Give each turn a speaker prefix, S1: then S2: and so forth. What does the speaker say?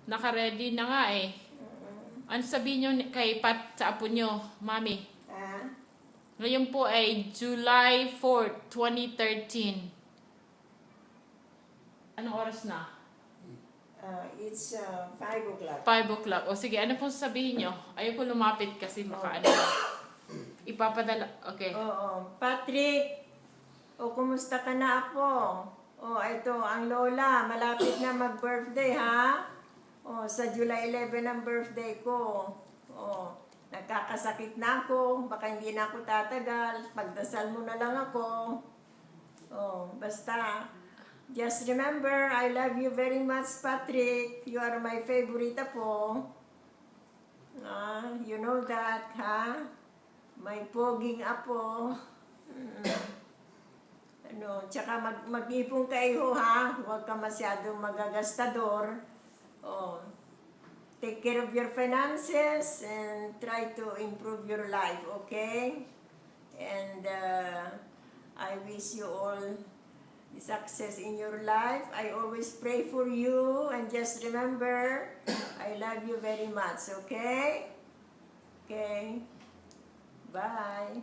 S1: Naka-ready na nga eh. Ano sabihin nyo kay Pat sa apo nyo, Mami? Ngayon po ay July 4, 2013. Anong oras na?
S2: It's 5 o'clock.
S1: 5 o'clock. O sige, ano pong sabihin nyo? Ayoko lumapit kasi baka ano. Ipapadala. Okay.
S2: Patrick, kumusta ka na apo? Ito, ang lola, malapit na mag-birthday ha? Sa July 11 ang birthday ko. Nagkakasakit na ako, baka hindi na ako tatagal. Pagdasal mo na lang ako. Basta, just remember, I love you very much, Patrick. You are my favorite apo. You know that, ha? May poging apo. Tsaka mag-ipon kayo, ha? Huwag ka masyadong magagastador. Take care of your finances and try to improve your life, okay? And I wish you all the success in your life. I always pray for you, and just remember, I love you very much, okay? Okay. Bye.